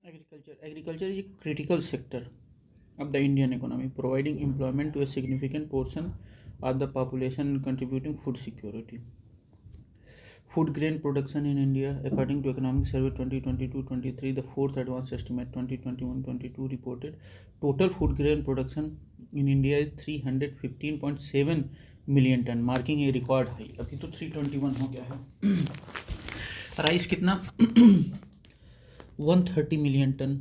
Agriculture is a critical sector of the Indian economy, providing employment to a significant portion of the population and contributing food security. Food grain production in India, according to Economic Survey 2022-23, the fourth advanced estimate 2021-22 reported total food grain production in India is 315.7 million ton, marking a record high. अभी तो 321 हो गया है. Rice कितना 130 million ton,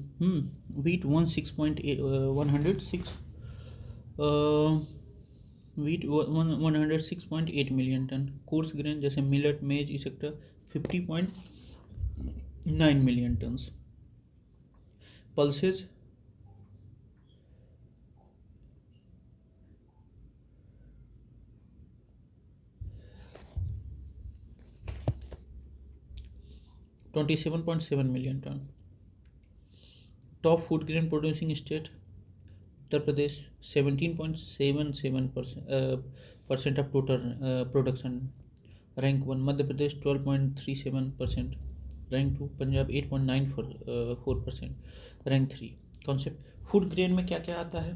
wheat 106 wheat 106.8 million ton, coarse grain जैसे millet मेज इसेक्ट्रा 50.9 million tons, pulses 27.7 million ton. Top food grain producing state Uttar Pradesh 17.77% of total production. Rank 1 Madhya Pradesh 12.37%. Rank 2 Punjab 8.94%. Rank 3 concept food grain में क्या क्या आता है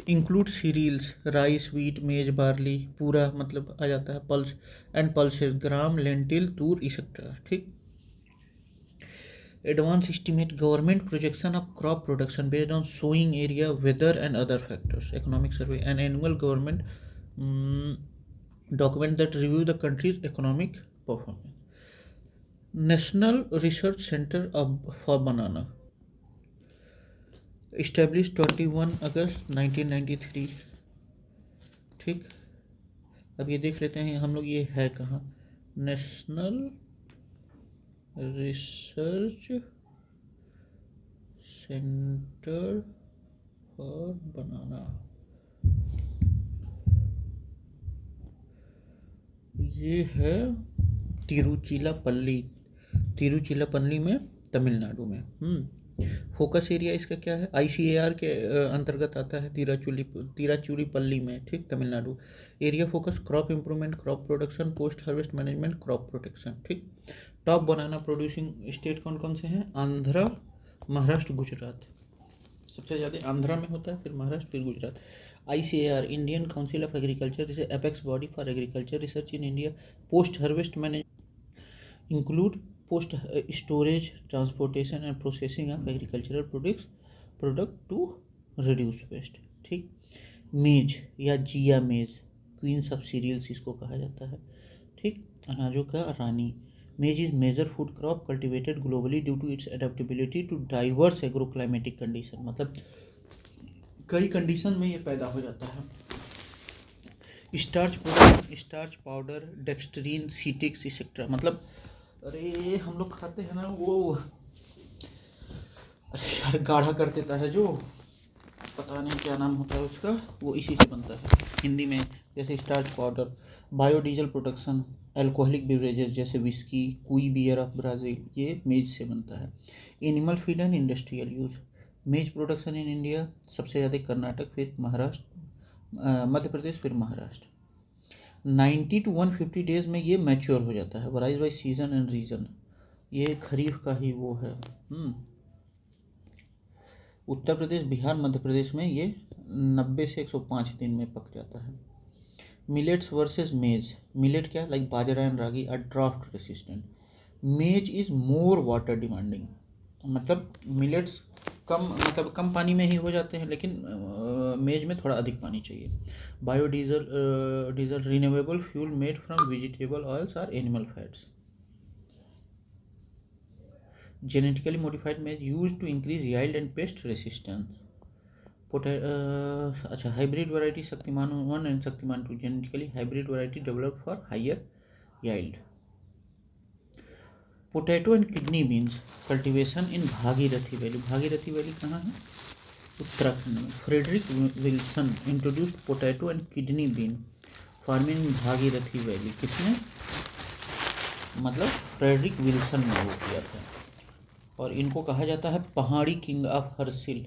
include cereals rice wheat maize barley पूरा मतलब आ जाता है pulse and pulses gram lentil tur etcetera. ठीक. Advanced estimate government projection of crop production based on sowing area, weather and other factors. Economic survey an annual government document that review the country's economic performance. National Research Center for Banana established 21 August 1993. ठीक. अब ये देख लेते हैं हम लोग ये है कहाँ. नेशनल रिसर्च सेंटर फॉर बनाना. ये है तिरुचिरापल्ली में तमिलनाडु में. फोकस एरिया इसका क्या है ICAR के अंतर्गत आता है तिरुचिरापल्ली में. ठीक. Tamil Nadu. Area focus crop improvement crop production post harvest management crop protection. ठीक. टॉप बनाना प्रोड्यूसिंग स्टेट कौन कौन से हैं आंध्रा महाराष्ट्र गुजरात. सबसे ज़्यादा आंध्रा में होता है फिर महाराष्ट्र फिर Gujarat. ICAR Indian council of agriculture is apex body for agriculture research in India. Post harvest manage include post storage transportation and processing of agricultural product to reduce waste. ठीक. मेज या जिया मेज क्वींस ऑफ सीरियल्स इसको कहा जाता है. ठीक. अनाजों का रानी. Maize is major food crop cultivated globally due to its adaptability to diverse agroclimatic condition. मतलब कई कंडीशन में ये पैदा हो जाता है. स्टार्च पाउडर डेक्सट्रीन सीटिक्स इसेक्ट्रा. मतलब अरे हम लोग खाते हैं ना वो अरे यार गाढ़ा कर देता है जो पता नहीं क्या नाम होता है उसका वो इसी से बनता है हिंदी में जैसे starch powder. Biodiesel production alcoholic beverages जैसे विस्की कुई बियर ऑफ ब्राज़ील ये मेज से बनता है. Animal feed and industrial use. मेज प्रोडक्शन इन इंडिया सबसे ज़्यादा कर्नाटक फिर महाराष्ट्र मध्य प्रदेश फिर महाराष्ट्र. 90 to 150 डेज में ये मैच्योर हो जाता है. वराइज बाई सीजन एंड रीजन. ये खरीफ का ही वो है. उत्तर प्रदेश बिहार मध्य प्रदेश में ये 90 से 105 दिन में पक जाता है. Millets versus maize. मिलेट क्या like bajra and ragi are draft resistant. Maize is more water demanding. मतलब मिलेट्स कम पानी में ही हो जाते हैं लेकिन मेज में थोड़ा अधिक पानी चाहिए. Biodiesel renewable fuel made from vegetable oils or animal fats. Genetically modified maize use to increase yield and pest resistance. अच्छा hybrid variety Shaktiman 1 and Shaktiman 2 genetically hybrid variety developed for higher yield. Potato and kidney beans cultivation in Bhagirathi valley. Bhagirathi valley कहाँ है उत्तराखंड में. Frederick Wilson introduced potato and kidney bean farming in Bhagirathi valley. किसने मतलब Frederick Wilson ने वो किया था और इनको कहा जाता है Pahadi king of Harsil.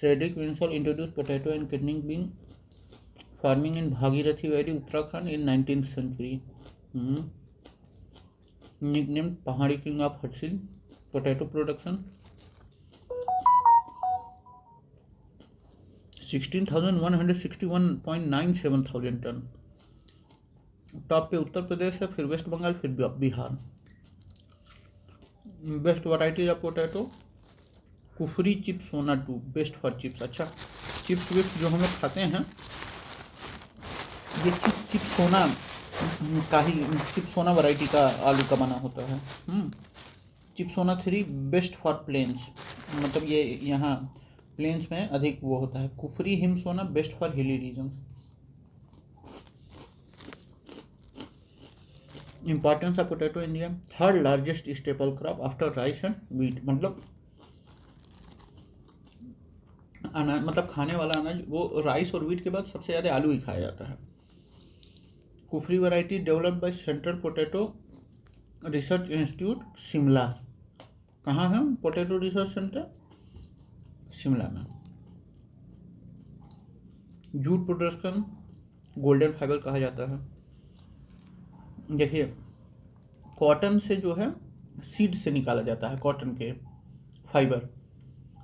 Frederick Wilson introduced potato and kidney bean farming in Bhagirathi valley Uttarakhand in 19th century. nicknamed Pahari King of Hatsin. Potato production 16,161.97 thousand ton. Top पे उत्तर प्रदेश है, फिर वेस्ट बंगाल, फिर Bihar. Best variety of potato Kufri chips Sona 2 best for chips. अच्छा, chips विप्स जो हम लोग खाते हैं ये चिप्स सोना का ही, चिप्स सोना वैरायटी का आलू का बना होता है। चिप्स सोना 3 बेस्ट फॉर प्लेन्स, मतलब ये यहाँ प्लेन्स में अधिक वो होता है। कुफरी हिम सोना best for hilly region. Importance of potato India, third largest staple crop after rice and wheat. मतलब अनाज, मतलब खाने वाला अनाज, वो राइस और व्हीट के बाद सबसे ज़्यादा आलू ही खाया जाता है। Kufri variety developed by central potato research institute Shimla. कहाँ है पोटैटो रिसर्च सेंटर? शिमला में। जूट प्रोडक्शन गोल्डन फाइबर कहा जाता है। देखिए, कॉटन से जो है सीड से निकाला जाता है, कॉटन के फाइबर,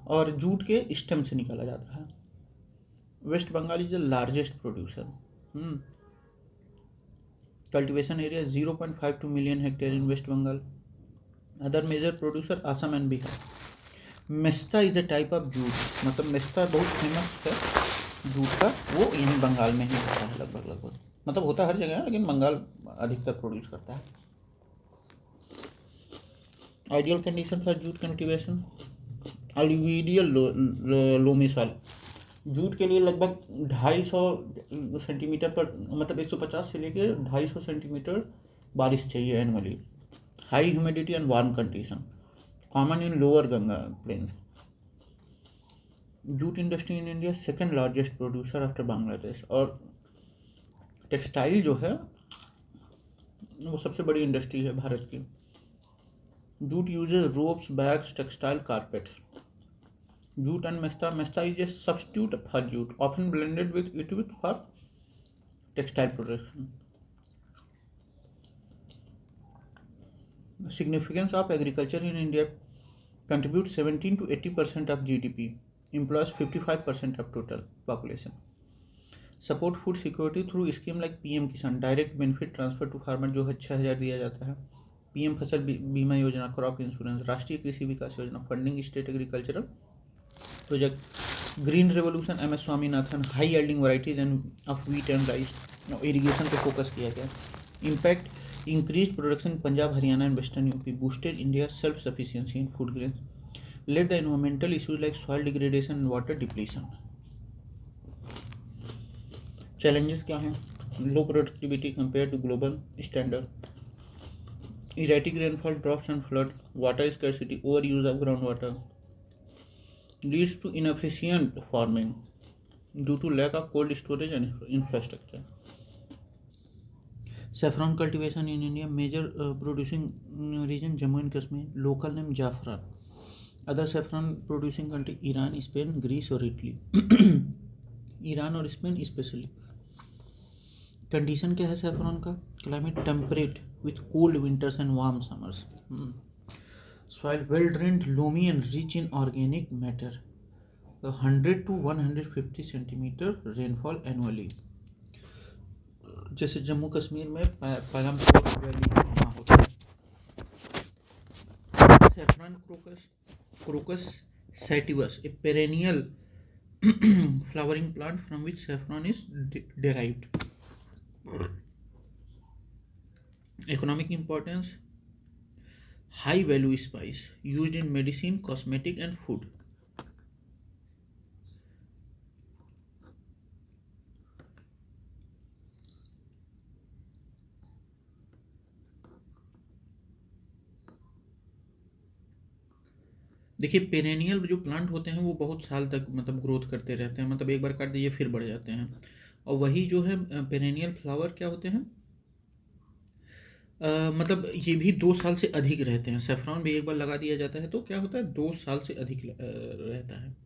और जूट के स्टेम से निकाला जाता है। West Bengal is the largest producer. Cultivation area 0.52 million hectare in West Bengal. Other major producer Assam and Bihar. Mesta is a type of jute, मतलब मेस्ता बहुत फेमस है जूट का, वो यहीं बंगाल में ही होता है लगभग, मतलब होता हर जगह है लेकिन बंगाल अधिकतर प्रोड्यूस करता है। Ideal condition for jute cultivation, अलुविडियल लोमी सॉइल। जूट के लिए लगभग 250 सेंटीमीटर पर, मतलब 150 से लेकर 250 सेंटीमीटर बारिश चाहिए annually. High humidity and warm condition, common in lower Ganga plains. Jute industry in India second largest producer after Bangladesh. और टेक्सटाइल जो है वो सबसे बड़ी इंडस्ट्री है भारत की। Jute uses ropes, bags, textile, carpets. Jute and mesta is a substitute for jute, often blended with it for textile production. Significance of agriculture in India, contributes 17 to 80% of GDP, employs 55% of total population. Support food security through scheme like PM Kisan, direct benefit transfer to farmer जो है 6,000 दिया जाता है। PM फसल बीमा योजना, crop insurance, राष्ट्रीय Krishi Vikas Yojana, funding state agricultural project, green revolution MS Swaminathan, high yielding varieties and of wheat and rice, irrigation पे फोकस किया गया। Impact, increase production Punjab, Haryana and western UP, boosted India self sufficiency in food grains, led the environmental issues like soil degradation and water depletion. Challenges क्या हैं? Low productivity compare to global standard, erratic rainfall, droughts and flood, water scarcity, overuse of groundwater, leads to inefficient farming due to lack of cold storage and infrastructure. Saffron cultivation in India, major producing region Jammu and Kashmir, local name Jafran. Other saffron producing country Iran, Spain, Greece और Italy. Iran और Spain specially. Condition क्या है saffron का? Climate temperate with cold winters and warm summers. Soil well drained, loamy and rich in organic matter, 100 to 150 centimetre rainfall annually. जैसे जम्मू कश्मीर में Palampur valley वहाँ होता है। Saffron crocus sativus, A perennial flowering plant from which saffron is derived. Economic importance, high value spice used in medicine, cosmetic and food. देखिए, perennial जो plant होते हैं वो बहुत साल तक मतलब ग्रोथ करते रहते हैं, मतलब एक बार काट दिए फिर बढ़ जाते हैं। और वही जो है पेरेनियल फ्लावर क्या होते हैं, मतलब ये भी 2 साल से अधिक रहते हैं। सैफरॉन भी एक बार लगा दिया जाता है तो क्या होता है 2 साल से अधिक रहता है।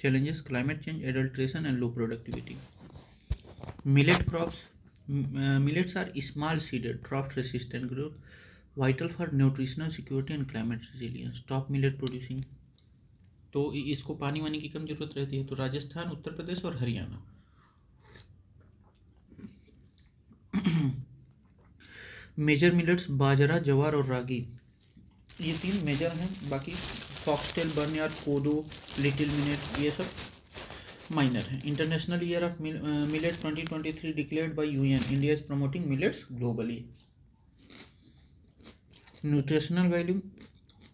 challenges climate change, adulteration, and low productivity. Millet crops. Millets are small seeded, drought resistant growth, vital for nutritional security and climate resilience. Top millet producing. तो इसको पानी वानी की कम जरूरत रहती है, तो राजस्थान, उत्तर प्रदेश और हरियाणा। मेजर मिलेट्स बाजरा, जवार और रागी, ये 3 मेजर हैं। बाकी foxtail, barnyard, kodo, little millet, ये सब माइनर हैं। International year of millet 2023 declared by UN. India is promoting millets globally. Nutritional value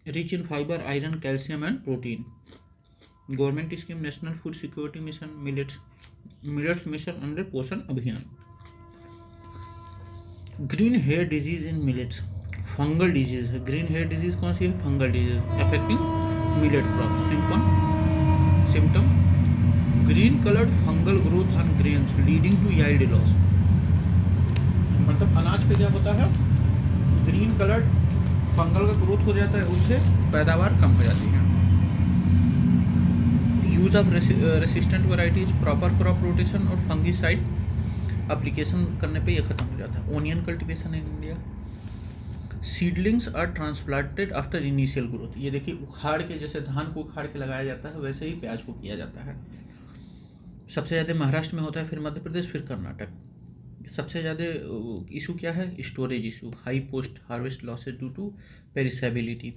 rich in fibre, iron, calcium and protein. Government scheme national food security mission, millets mission under Poshan Abhiyan. Green hair disease in millets, fungal disease है। Green hair disease कौन सी है? Fungal disease affecting millet crop. Symptom green coloured fungal growth on grains leading to yield loss. मतलब अनाज पे क्या होता है? ग्रीन कलर्ड फंगल का ग्रोथ हो जाता है, उससे पैदावार कम हो जाती है। Use of resistant varieties, proper crop rotation और फंगीसाइड एप्लीकेशन करने पे ये खत्म हो जाता है। Onion cultivation in India. Seedlings are transplanted after initial growth. ये देखिए, उखाड़ के, जैसे धान को उखाड़ के लगाया जाता है, वैसे ही प्याज को किया जाता है। सबसे ज़्यादा महाराष्ट्र में होता है, फिर मध्य प्रदेश, फिर कर्नाटक। सबसे ज़्यादा इशू क्या है? Storage issue. High post harvest losses due to perishability.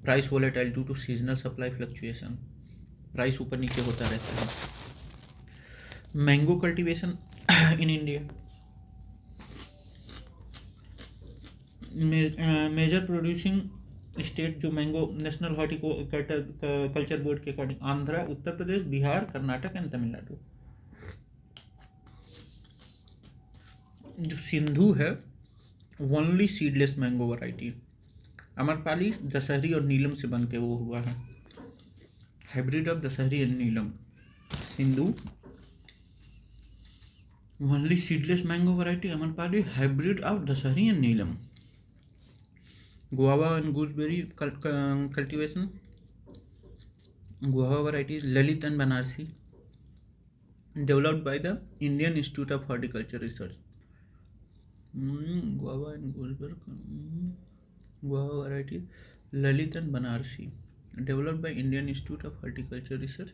Price volatile due to seasonal supply fluctuation. Price ऊपर नीचे होता रहता है। Mango cultivation in India. Major producing state जो मैंगो नेशनल हॉर्टिकल्चर बोर्ड के अकॉर्डिंग, आंध्रा, उत्तर प्रदेश, बिहार, कर्नाटक एंड तमिलनाडु। जो सिंधु है, only seedless mango variety. Amrapali, Dashehari और नीलम से बन के वो हुआ है। Hybrid of Dashehari and Neelam. Sindhu only seedless mango variety, Amrapali, hybrid of Dashehari and Neelam. Guava and gooseberry cultivation. Guava varieties Lalit and Banarasi, developed by the Indian Institute of Horticulture Research. Guava and guava varieties Lalit and Banarasi, developed by Indian Institute of Horticulture Research.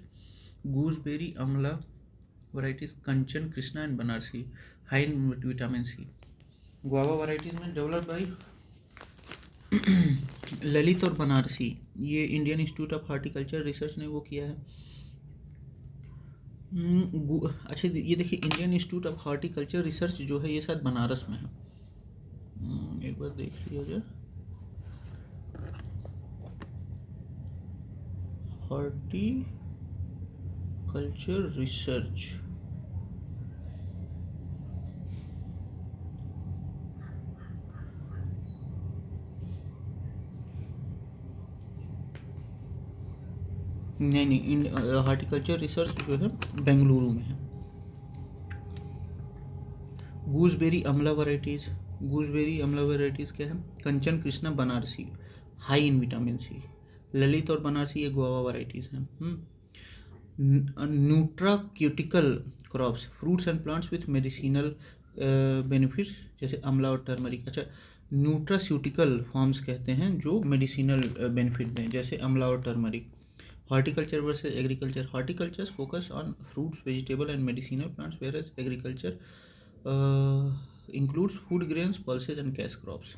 Gooseberry amla varieties Kanchan, Krishna and Banarasi, high in vitamin C. Guava varieties में developed by Lalit और बनारसी, ये Indian Institute of Horticulture Research ने वो किया है। अच्छा, ये देखिए, Indian Institute of Horticulture research जो है, ये शायद बनारस में है। एक बार देख लिया जाए। हॉर्टिकल्चर रिसर्च, नहीं, हॉर्टिकल्चर रिसर्च जो है बेंगलुरु में है। गूसबेरी अमला वैरायटीज़, क्या है? Kanchan, Krishna, Banarasi, high in vitamin C. Lalit और बनारसी ये गोवा वैरायटीज़ हैं। Nutraceutical crops, fruits and plants with medicinal benefits, जैसे अमला और टर्मरिक। अच्छा, न्यूट्रास्यूटिकल फॉर्म्स कहते हैं जो मेडिसिनल बेनिफिट दें, जैसे अमला और turmeric. Horticulture versus agriculture. Horticulture focus on fruits, vegetable and medicinal plants, whereas agriculture includes food grains, pulses and cash crops.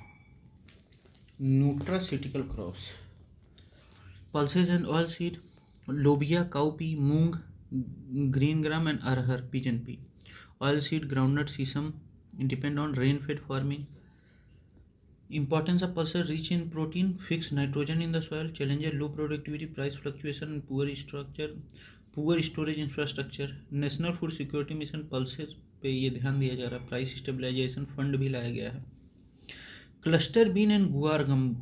Nutraceutical crops, pulses and oil seed, lobia, cowpea, moong, green gram and arhar, pigeon pea. Oil seed, groundnut, sesame, depend on rain-fed farming. Importance of pulses: rich in protein, fixed nitrogen in the soil, challenges low productivity, price fluctuation, and poor storage infrastructure. National food security mission pulses पे ये ध्यान दिया जा रहा है। Price stabilization fund भी लाया गया है। Cluster bean and guar gum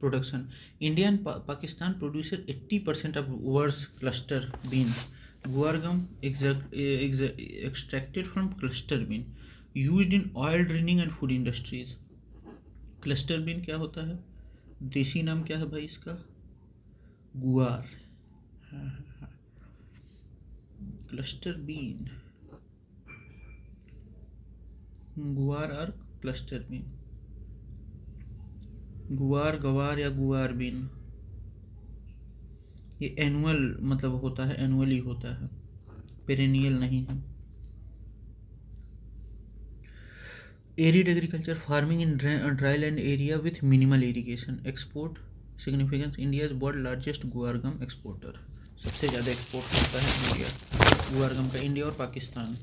production, India and Pakistan producer 80% of world's cluster bean. Guar gum extracted from cluster bean, used in oil draining and food industries. Cluster bean क्या होता है? देसी नाम क्या है भाई इसका? गुआर। हाँ। क्लस्टर बीन, गुआर और क्लस्टर बीन, गुआर गवार या गुआर बीन, ये एनुअल मतलब होता है, एनुअली होता है, पेरेनियल नहीं है। Arid agriculture farming in dry land area with minimal irrigation. Export significance, India is world largest गुआर गम एक्सपोर्टर। सबसे ज़्यादा एक्सपोर्ट करता है इंडिया गुआर गम का, इंडिया और Pakistan.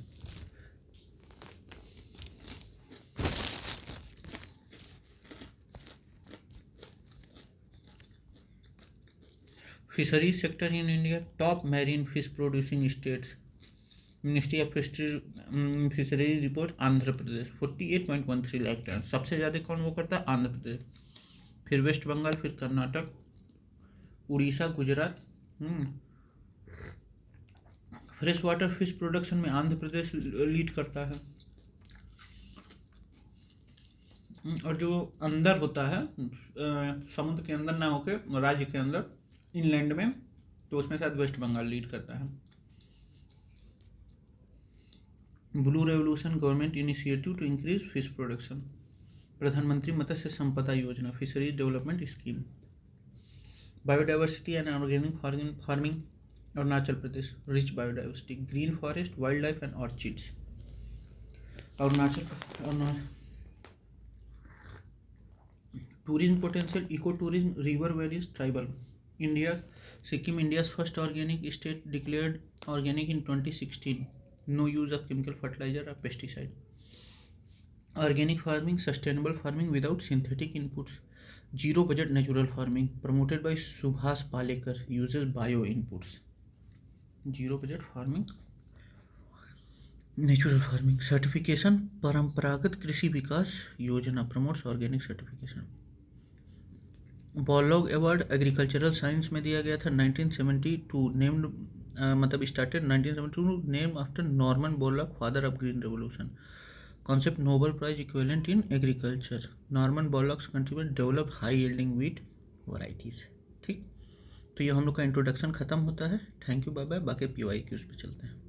Fisheries sector in India, top marine fish producing states, ministry of fisheries report Andhra Pradesh 48.13 lakh ton. सबसे ज़्यादा कौन वो करता है? आंध्र प्रदेश, फिर वेस्ट बंगाल, फिर Karnataka, Orissa, Gujarat. Fresh water fish production में आंध्र प्रदेश लीड करता है। और जो अंदर होता है समुद्र के अंदर ना होके राज्य के अंदर इनलैंड में, तो उसमें शायद वेस्ट बंगाल लीड करता है। Blue revolution government initiative to increase fish production, Pradhan Mantri Matsya Sampada Yojana, fisheries development scheme. Biodiversity and organic farming, Arunachal Pradesh, rich biodiversity, green forest, wild life and orchids. Arunachal tourism potential, eco tourism, river valleys, tribal. India, Sikkim India's first organic state, declared organic in 2016, no use of chemical fertiliser और pesticide. Organic farming, sustainable farming without synthetic inputs, zero budget natural farming, promoted by Subhash Palekar, uses bio inputs. Zero budget farming, natural farming. Certification, Paramparagat Krishi Vikas Yojana promotes organic certification. Borlaug award agricultural science में दिया गया था 1972, named मतलब started 1972, name after Norman Borlaug, father of green revolution. Concept, Nobel prize equivalent in agriculture, Norman Borlaug's contribute develop high yielding wheat varieties. ठीक, तो ये हम लोग का इंट्रोडक्शन खत्म होता है। Thank you, bye bye. बाकी PYQs पे चलते हैं।